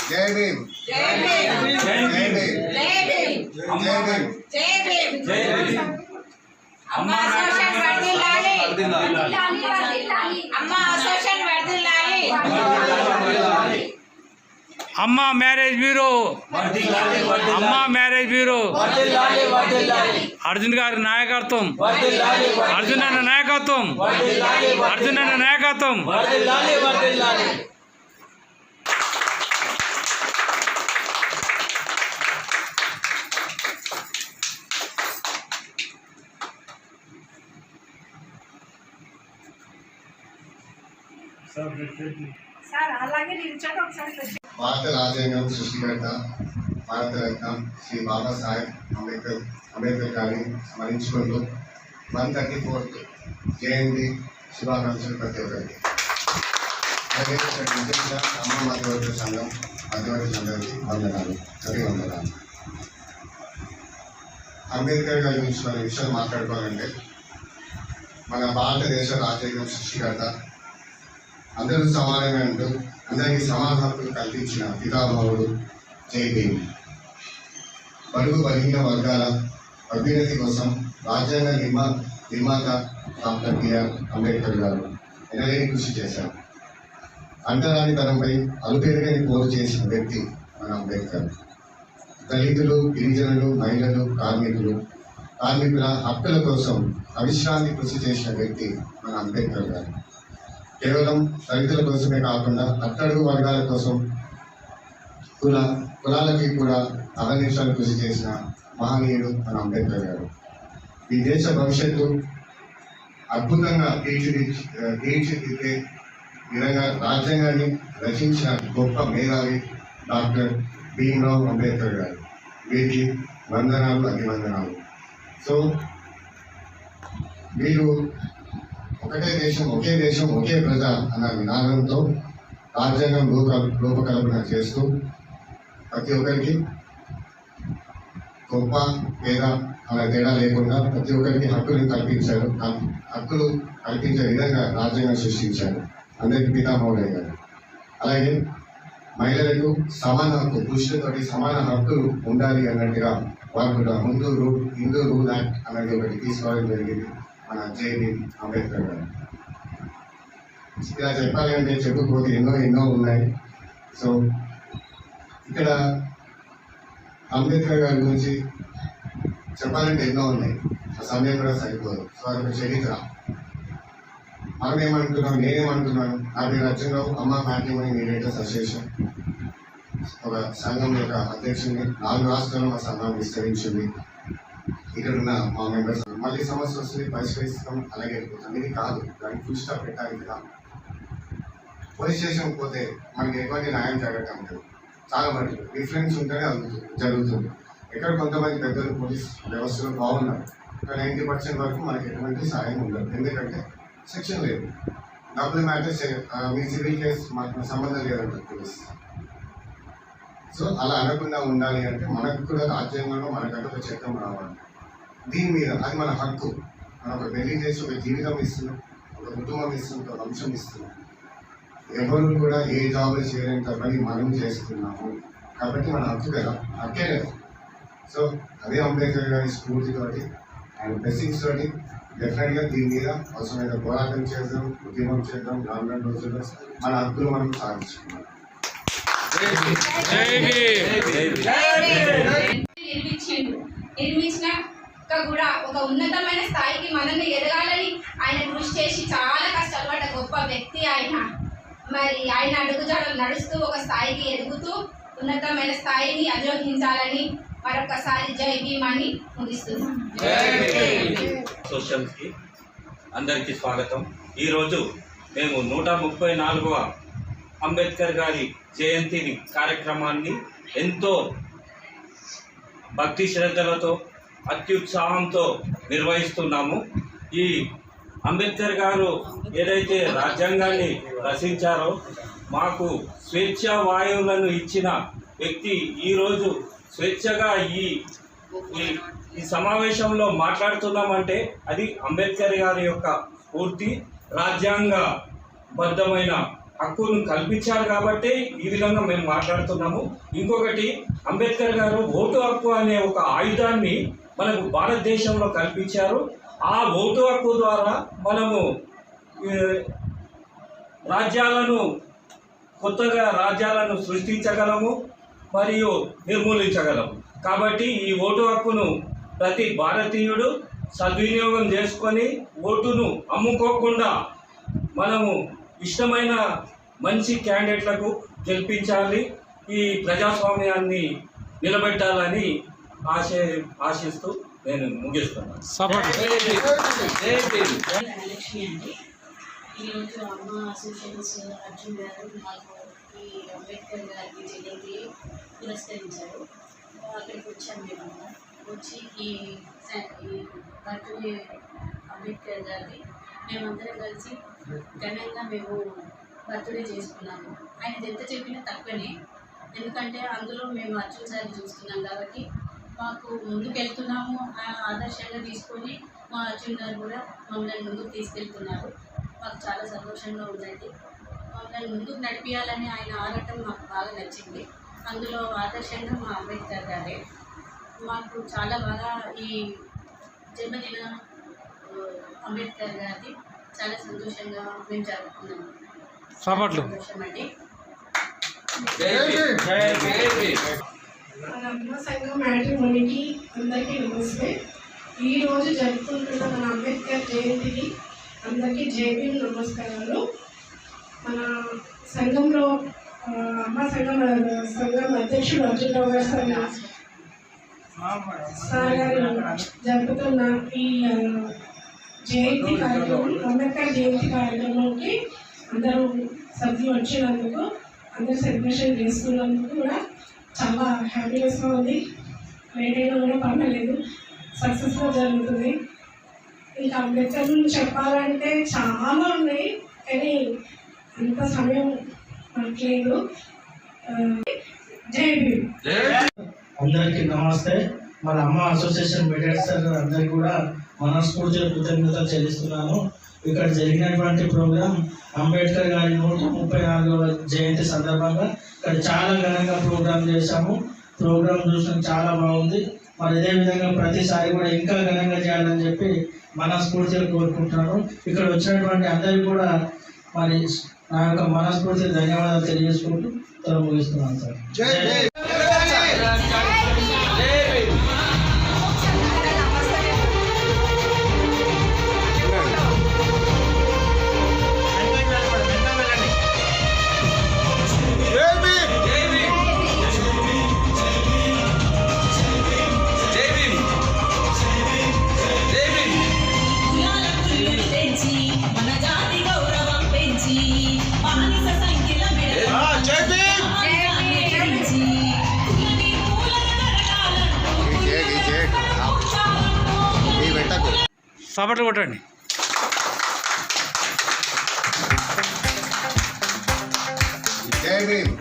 जय भीम जय भीम जय भीम जय भीम जय भीम जय भीम जय भीम अम्मा अशोक वर्धिल्लाली अम्मा अशोक वर्धिल्लाली अम्मा मैरेज ब्यूरो अम्मा मैरेज ब्यूरो अर्जुन गारी नायकत्వం अर्जुन अन्न नायकत्వం अर्जुन अन्न नायकत्వం భారత రాజ్యాంగం సృష్టికర్త భారతరత్న శ్రీ బాబాసాహెబ్ అంబేద్కర్ గారిని స్మరించుకుంటూ 134th జయంతి శుభాకాంక్షలు ప్రతి ఒక్కరికి. అలాగే విశేషంగా అమ్మ మధ్యవర్తి సంఘం మధ్యవర్తి అందరికీ వందనాలు, వందనాలు. అంబేద్కర్ గారి గురించి మన విషయాలు మాట్లాడుకోవాలంటే మన భారతదేశ రాజ్యాంగం సృష్టికర్త, అందరూ సమానమే అంటూ అందరికీ సమాన హక్కులు కల్పించిన పితామహుడు జై భీమ్. బడుగు బలహీన వర్గాల అభ్యున్నతి కోసం రాజ్యాంగ నిర్మాత డాక్టర్ బిఆర్ అంబేద్కర్ గారు ఎనలేని కృషి చేశారు. అంటరానితనంపై అలుపెరగని పోరు చేసిన వ్యక్తి మన అంబేద్కర్. దళితులు, గిరిజనులు, మహిళలు, కార్మికుల హక్కుల కోసం అవిశ్రాంతి కృషి చేసిన వ్యక్తి మన అంబేద్కర్ గారు. కేవలం దళితుల కోసమే కాకుండా అట్టడుగు వర్గాల కోసం కులాలకి కూడా అహర్నిశలు కృషి చేసిన మహనీయుడు మన అంబేద్కర్ గారు. ఈ దేశ భవిష్యత్తు అద్భుతంగా తీర్చిదిద్దే విధంగా రాజ్యాంగాన్ని రచించిన గొప్ప మేధావి డాక్టర్ భీమ్రావ్ అంబేద్కర్ గారు. వీరికి వందనాలు, అభివందనాలు. సో వీరు ఒకటే దేశం ఒకే ప్రజ అన్న విధానంతో రాజ్యాంగం రూపకల్పన చేస్తూ ప్రతి ఒక్కరికి గొప్ప పేద అనే తేడా లేకుండా ప్రతి ఒక్కరికి హక్కులు కల్పించే విధంగా రాజ్యాంగం సృష్టించారు. అందరికీ పితామహుడే గారు. అలాగే మహిళలకు సమాన హక్కు, పురుషులతోటి సమాన హక్కులు ఉండాలి అన్నట్టుగా వారు కూడా హిందూ రూల్ యాక్ట్ అనేది ఒకటి తీసుకోవడం జరిగింది మన జై భీమ్ అంబేద్కర్ గారు. ఇలా చెప్పాలి అంటే చెప్పుకోతే ఎన్నో ఉన్నాయి. సో ఇక్కడ అంబేద్కర్ గారి గురించి చెప్పాలంటే ఎన్నో ఉన్నాయి, ఆ సమయం కూడా సరిపోదు. సో అదొక చరిత్ర. నేనేమంటున్నాను, నా పేరు అర్జునరావు, అమ్మ మ్యాట్రిమోనీ మీడియేటర్స్ అసోసియేషన్ ఒక సంఘం యొక్క అధ్యక్షుడిని. 4 రాష్ట్రాల్లో మా సంఘం విస్తరించింది. ఇక్కడ ఉన్న మా మెంబర్స్ మళ్ళీ సమస్య వస్తుంది, పరిష్కరిస్తాం, అలాగే వెళ్ళిపోతాం. ఇది కాదు, దానికి ఫుల్ స్టాప్ పెట్టాలి కదా. పోలీస్ స్టేషన్ పోతే మనకి ఎటువంటి న్యాయం జరగటం లేదు. చాలా మటుకు డిఫరెన్స్ ఉంటేనే జరుగుతుంది. ఎక్కడ కొంతమంది పెద్దలు పోలీస్ వ్యవస్థలో బాగున్నారు, 90% వరకు మనకి ఎటువంటి సాయం ఉండదు. ఎందుకంటే సెక్షన్ లేదు, డబ్బులు మ్యాటర్ మీ సివిల్ కేసు మాకు సంబంధం లేదంటారు పోలీస్. సో అలా అనకుండా ఉండాలి అంటే మనకు కూడా రాజ్యాంగంలో మనకంటే ఒక చట్టం రావాలి. దీని మీద అది మన హక్కు. మనం ఒక పెళ్లి చేసి ఒక జీవితం ఇస్తున్నాం, ఒక కుటుంబం ఇస్తున్నాం, ఒక వంశం ఇస్తున్నాం. ఎవరు కూడా ఏ జాబ్లు చేయలేని పని మనం చేస్తున్నాము కాబట్టి మన హక్కు కదా, హక్కే కదా. సో అదే అంబేద్కర్ గారి స్ఫూర్తితోటి అండ్ బ్లెస్సింగ్స్ తోటి డెఫినెట్గా దీని మీద అవసరమైన పోరాటం చేద్దాం, ఉద్యమం చేద్దాం. రానున్న రోజుల్లో మన హక్కులు మనం సాధించుకున్నాం. నిర్మించినాక కూడా ఒక ఉన్నతమైన స్థాయికి మనల్ని ఎదగాలని ఆయన కృషి చేసి చాలా కష్టాలు పడ్డ గొప్ప వ్యక్తి ఆయన. మరి ఆయన అడుగుజాడలు నడుస్తూ ఒక స్థాయికి ఎదుగుతూ ఉన్నతమైన స్థాయిని అధిరోహించాలని మరొకసారి జై భీమ్ అని ముగిస్తున్నాం. సోషల్కి అందరికీ స్వాగతం. ఈరోజు మేము 134వ అంబేద్కర్ గారి జయంతిని కార్యక్రమాన్ని ఎంతో భక్తి శ్రద్ధలతో అత్యుత్సాహంతో నిర్వహిస్తున్నాము. ఈ అంబేద్కర్ గారు ఏదైతే రాజ్యాంగాన్ని రచించారో మాకు స్వేచ్ఛా వాయువులను ఇచ్చిన వ్యక్తి. ఈరోజు స్వేచ్ఛగా ఈ సమావేశంలో మాట్లాడుతున్నామంటే అది అంబేద్కర్ గారి యొక్క పూర్తి రాజ్యాంగబద్ధమైన హక్కును కల్పించారు కాబట్టి ఈ విధంగా మేము మాట్లాడుతున్నాము. ఇంకొకటి, అంబేద్కర్ గారు ఓటు హక్కు అనే ఒక ఆయుధాన్ని మనకు భారతదేశంలో కల్పించారు. ఆ ఓటు హక్కు ద్వారా మనము కొత్తగా రాజ్యాలను సృష్టించగలము మరియు నిర్మూలించగలము. కాబట్టి ఈ ఓటు హక్కును ప్రతి భారతీయుడు సద్వినియోగం చేసుకొని ఓటును అమ్ముకోకుండా మనము ఇష్టమైన మంచి క్యాండిడేట్లకు గెలిపించాలి, ఈ ప్రజాస్వామ్యాన్ని నిలబెట్టాలని ఆశిస్తూ నేను ముగిస్తున్నాను. ఈరోజు అమ్మ అసోసియేషన్స్ అర్జున్ గారు మాకు ఈ అంబేద్కర్ గారికి జయంతి పురస్కరించారు. అక్కడికి వచ్చాము మేము. వచ్చి ఈ బర్త్డే అంబేద్కర్ గారిది మేమందరం కలిసి ఘనంగా మేము బర్త్డే చేసుకున్నాము. ఆయన ఎంత చెప్పినా తక్కువనే, ఎందుకంటే అందులో మేము అర్జున్ సార్ని చూస్తున్నాం కాబట్టి మాకు ముందుకు వెళ్తున్నాము ఆదర్శంగా తీసుకొని మా అర్జున్ గారు కూడా మమ్మల్ని ముందుకు తీసుకెళ్తున్నారు. మాకు చాలా సంతోషంగా ఉందండి. మమ్మల్ని ముందుకు నడిపించాలని ఆయన ఆరాటం మాకు బాగా నచ్చింది. అందులో ఆదర్శంగా మా అంబేద్కర్ గారే. మాకు చాలా బాగా ఈ జన్మదిన అంబేద్కర్ గారిది చాలా సంతోషంగా మేము జరుపుకున్నాము. సంతోషం అండి. మన అమ్మ సంఘం మ్యాట్రిమోనీకి అందరికీ నమస్తే. ఈరోజు జరుపుకుంటున్న మన అంబేద్కర్ జయంతికి అందరికీ జేబీ నమస్కారాలు. మన సంఘంలో అమ్మ సంఘం అధ్యక్షుడు అర్జునరావు గారు సార్ గారు జరుపుతున్న ఈ జయంతి కార్యక్రమం, అంబేద్కర్ జయంతి కార్యక్రమంకి అందరూ సభ్యులు వచ్చినందుకు, అందరూ సెలబ్రేషన్ చేసుకున్నందుకు కూడా చాలా హ్యాపీనెస్గా ఉంది. లేట్ అయినా కూడా పర్వాలేదు, సక్సెస్గా జరుగుతుంది. ఇంకా అంబేద్కర్ గురించి చెప్పాలంటే చాలా ఉన్నాయి, కానీ అంత సమయం పట్టలేదు. జై భీమ్. అందరికీ నమస్తే. మన అమ్మ అసోసియేషన్ మెడిటర్స్ అందరికీ కూడా మనస్ఫూర్తిగా కృతజ్ఞతలు చెల్లిస్తున్నాను. ఇక్కడ జరిగినటువంటి ప్రోగ్రాం అంబేద్కర్ గారి 134వ జయంతి సందర్భంగా ఇక్కడ చాలా ఘనంగా ప్రోగ్రాం చేశాము. ప్రోగ్రాం చూసిన చాలా బాగుంది. మరి ఇదే విధంగా ప్రతిసారి కూడా ఇంకా ఘనంగా చేయాలని చెప్పి మనస్ఫూర్తిగా కోరుకుంటున్నాను. ఇక్కడ వచ్చినటువంటి అందరికీ కూడా మరి నా యొక్క మనస్ఫూర్తి ధన్యవాదాలు తెలియజేసుకుంటూ ముగిస్తున్నాను సార్. సపట్లు కొట్టండి. జై భీమ్.